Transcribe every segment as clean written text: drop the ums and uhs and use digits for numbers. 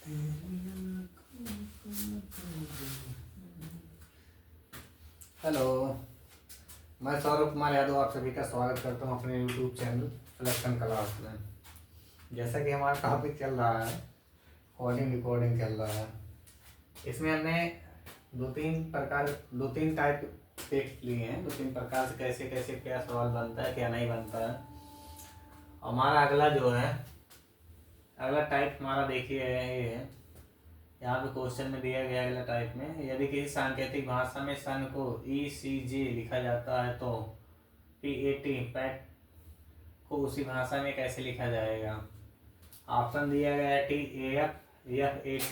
Hello, मैं सौरभ कुमार यादव आप सभी का स्वागत करता हूं अपने YouTube चैनल सिलेक्शन क्लास में। जैसा कि हमारा टॉपिक चल रहा है कोडिंग रिकॉर्डिंग चल रहा है, इसमें हमने दो तीन टाइप टेक्स्ट लिए हैं। 2-3 प्रकार से कैसे कैसे क्या सवाल बनता है क्या नहीं बनता है। हमारा अगला टाइप हमारा देखिए ये है। यहाँ पे क्वेश्चन में दिया गया अगला टाइप में, यदि किसी सांकेतिक भाषा में सन को ECJ लिखा जाता है तो PAT को उसी भाषा में कैसे लिखा जाएगा। ऑप्शन दिया गया है TAF, FAT,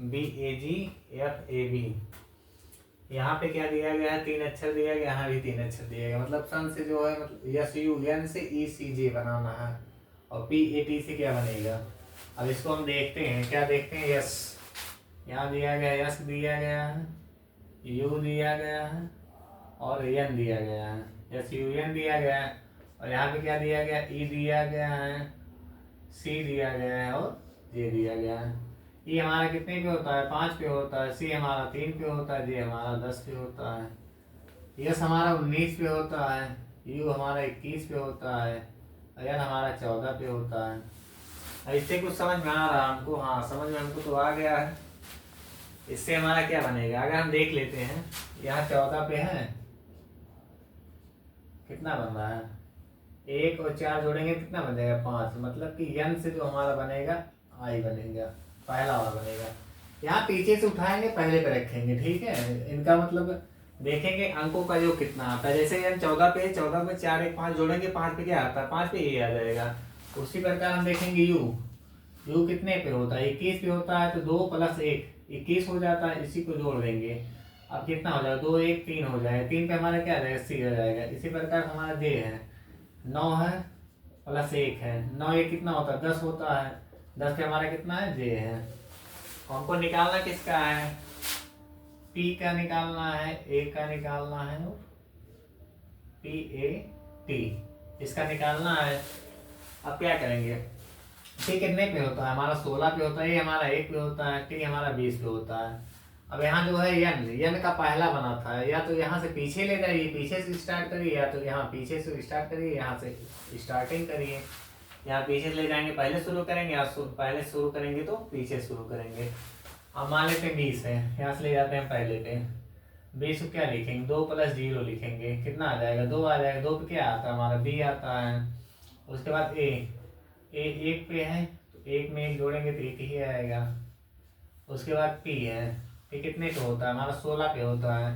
BAG, FAB। यहाँ पे क्या दिया गया है, 3 अक्षर दिया गया, यहाँ भी 3 अक्षर दिया गया। मतलब सन से जो है मतलब SUN से ECJ बनाना है और PAT से क्या बनेगा। अब इसको हम देखते हैं, क्या देखते हैं, यस यहाँ दिया गया, यस दिया गया है, यू दिया गया है और एन दिया गया है। SUN दिया गया है और यहाँ पे क्या दिया गया, ई दिया गया है, सी दिया गया है और जे दिया गया है। ई हमारा कितने पे होता है, 5 पे होता है, सी हमारा 3 पे होता है, जे हमारा 10 पे होता है, यस हमारा 19 पे होता है, यू हमारा 21 पे होता है और एन हमारा 14 पे होता है। इससे कुछ समझ में आ रहा है हमको? हाँ, समझ में हमको तो आ गया है। इससे हमारा क्या बनेगा, अगर हम देख लेते हैं यहाँ 14 पे है, कितना बन रहा है, 1 और 4 जोड़ेंगे कितना बन जाएगा, 5। मतलब कि यन से जो हमारा बनेगा आई बनेगा, पहला वाला बनेगा। यहाँ पीछे से उठाएंगे पहले पे रखेंगे, ठीक है। इनका मतलब देखेंगे अंकों का योग कितना आता है। जैसे यन 14 पे 4 1 5 जोड़ेंगे, 5 पे क्या आता है, 5 पे ये आ जाएगा। उसी प्रकार हम देखेंगे यू कितने पे होता है, 21 पे होता है, तो 2 + 1 21 हो जाता है। इसी को जोड़ देंगे, अब कितना हो जाएगा, 2 1 3 हो जाएगा। 3 पे हमारा क्या आ जाएगा, सी हो जाएगा। इसी प्रकार हमारा जे है, 9 है + 1 है, 9 1 कितना होता है, 10 होता है। 10 पे हमारा कितना है, जे है। हमको निकालना किसका है, पी का निकालना है, ए का निकालना है और PAT इसका निकालना है। अब क्या करेंगे, टी कितने पे होता है, हमारा 16 पे होता है, ये हमारा 1 पे होता है, टी हमारा 20 पे होता है। अब यहाँ जो है यन का पहला बना था, या तो यहाँ से पीछे ले जाइए, पीछे से स्टार्ट करिए, या तो यहाँ पीछे से स्टार्ट करिए, यहाँ से स्टार्टिंग करिए। यहाँ पीछे से ले जाएंगे पहले शुरू करेंगे, या पहले शुरू करेंगे तो पीछे शुरू करेंगे। अब मान लेते हैं 20 है, यहाँ से ले जाते हैं पहले पे। 20 को क्या लिखेंगे, 2 + 0 लिखेंगे, कितना आ जाएगा, 2 आ जाएगा। 2 पे क्या आता है हमारा, बी आता है। उसके बाद ए 1 पे है, तो 1 में 1 जोड़ेंगे तो 1 ही आएगा। उसके बाद पी है, पी कितने पे होता है, हमारा 16 पे होता है,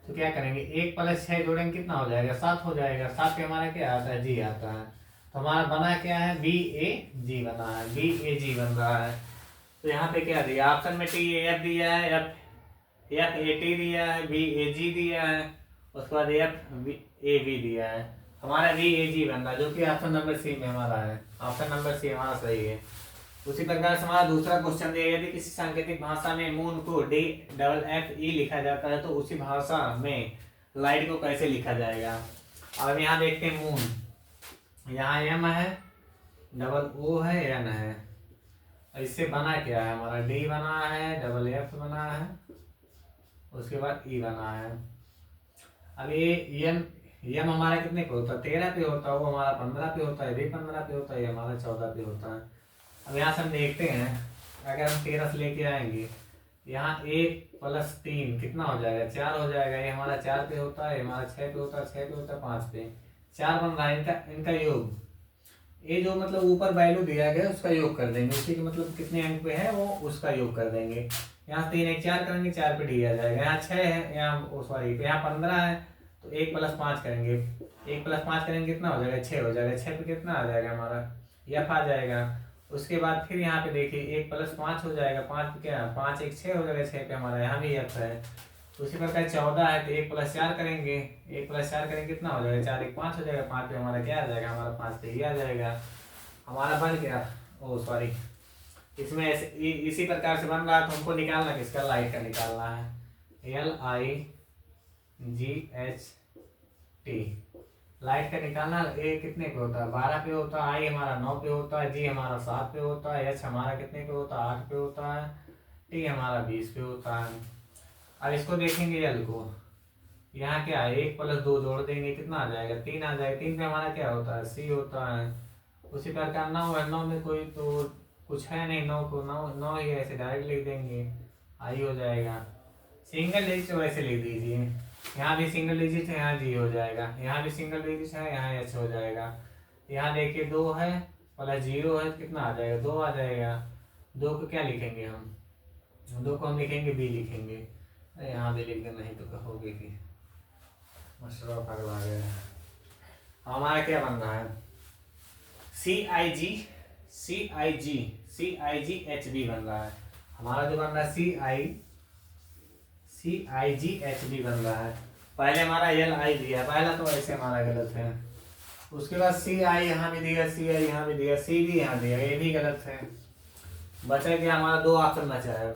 तो क्या करेंगे, 1 + 6 जोड़ेंगे कितना हो जाएगा, 7 हो जाएगा। 7 पे हमारा क्या आता है, जी आता है। तो हमारा बना क्या है, BAG बना है, BAG बन रहा है। तो यहाँ पे क्या दिया, ऑप्शन में TAF दिया है, FAT दिया है, BAG दिया है, उसके बाद FAB दिया है। हमारा BAG बन रहा है, जो कि ऑप्शन नंबर सी में हमारा है। ऑप्शन नंबर सी हमारा सही है। उसी प्रकार से हमारा दूसरा क्वेश्चन दिया, यदि किसी सांकेतिक भाषा में मून को DFFE लिखा जाता है तो उसी भाषा में लाइट को कैसे लिखा जाएगा। अब यहाँ देखते हैं मून, यहाँ M है, OO है, N है। इससे बना क्या है, हमारा D बना है, FF बना है, उसके बाद E बना है। अब ये यम हमारा कितने पे होता है, 13 पे होता है, वो हमारा 15 पे होता है, भी 15 पे होता है, ये हमारा 14 पे होता है। अब यहाँ से हम देखते हैं, अगर हम 13 से लेके आएंगे, यहाँ 1 + 3 कितना हो जाएगा, 4 हो जाएगा। ये हमारा 4 पे होता है, हमारा 6 पे होता है, 6 पे होता है, 5 पे 4 बन रहा है। इनका योग, ये जो मतलब ऊपर वैल्यू दिया गया उसका योग कर देंगे, उसी के मतलब कितने अंक पे है वो उसका योग कर देंगे। यहाँ 3 1 4 करेंगे, 4 पे डी आ जाएगा। यहाँ 6 है, यहाँ सॉरी यहाँ 15 है, तो 1 + 5 करेंगे, 1 + 5 करेंगे कितना हो जाएगा, 6 हो जाएगा। 6 पे कितना आ जाएगा, हमारा F आ जाएगा। उसके बाद फिर यहाँ पे देखिए 1 + 5 हो जाएगा, 5 पे क्या, 5 1 6 हो जाएगा, 6 पे हमारा यहाँ भी F है। उसी प्रकार 14 है, तो 1 + 4 करेंगे, 1 + 4 करेंगे कितना हो जाएगा, 4 1 5 हो जाएगा। 5 पे हमारा क्या आ जाएगा, हमारा 5 पे ही आ जाएगा। हमारा बन गया, ओ सॉरी, इसमें ऐसे इसी प्रकार से बन रहा है। तो हमको निकालना किसका, लाइट का निकालना है, LIGHT। लाइट का निकालना, ए कितने पे होता है 12 पे होता है, आई हमारा 9 पे होता है, जी हमारा 7 पे होता है, एच हमारा कितने पे होता है 8 पे होता है, टी हमारा 20 पे होता है। अब इसको देखेंगे एल को, यहाँ क्या है 1 + 2 जोड़ देंगे कितना आ जाएगा 3 आ जाएगा। 3 पे हमारा क्या होता है सी होता है। उसी प्रकार 9 है, 9 में कोई तो कुछ है नहीं, 9 को 9 9 ही ऐसे डायरेक्ट लिख देंगे, आई हो जाएगा। सिंगल डिजिट वैसे लिख दीजिए, यहाँ भी सिंगल डिजिट है, यहाँ जी हो जाएगा, यहाँ भी सिंगल डिजिट है, यहाँ एच हो जाएगा। यहाँ देखिए 2 है +0 है, कितना आ जाएगा 2 आ जाएगा। 2 को क्या लिखेंगे हम, 2 को हम लिखेंगे बी लिखेंगे। यहाँ भी लिख देना, नहीं तो कहोगे कि मशरूम पगला गया। हमारा क्या बन रहा है CIGHB बन रहा है। हमारा जो बन रहा है CIGHB बन रहा है। पहले हमारा LI दिया, पहला तो ऐसे हमारा गलत है। उसके बाद CI यहाँ भी दिया, CI यहाँ भी दिया, C भी यहाँ दिया, ये भी गलत है। बचा क्या हमारा 2 ऑप्शन बचा है।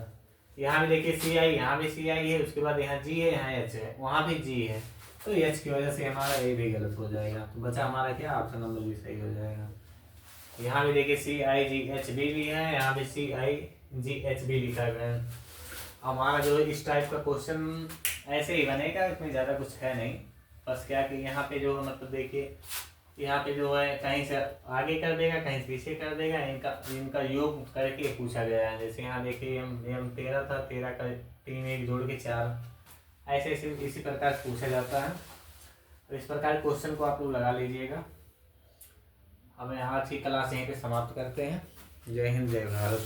यहाँ भी देखिए CI, यहाँ भी CI है, उसके बाद यहाँ G है, यहाँ H है, वहाँ भी G है, तो H की वजह से हमारा A भी गलत हो जाएगा। तो बचा हमारा क्या ऑप्शन नंबर भी सही हो जाएगा। यहाँ भी देखिए CIGHB भी है, यहाँ भी CIGHB लिखा गया है। हमारा जो इस टाइप का क्वेश्चन ऐसे ही बनेगा, इसमें ज़्यादा कुछ है नहीं। बस क्या कि यहाँ पे जो मतलब देखिए यहाँ पे जो है कहीं से आगे कर देगा, कहीं से पीछे कर देगा, इनका योग करके पूछा गया है। जैसे यहाँ देखिए M 13 था, 13 का 3 1 जोड़ के 4, ऐसे ऐसे इसी प्रकार से पूछा जाता है। तो इस प्रकार क्वेश्चन को आप लोग लगा लीजिएगा। हमें आज की क्लास यहीं पे समाप्त करते हैं। जय हिंद, जय भारत।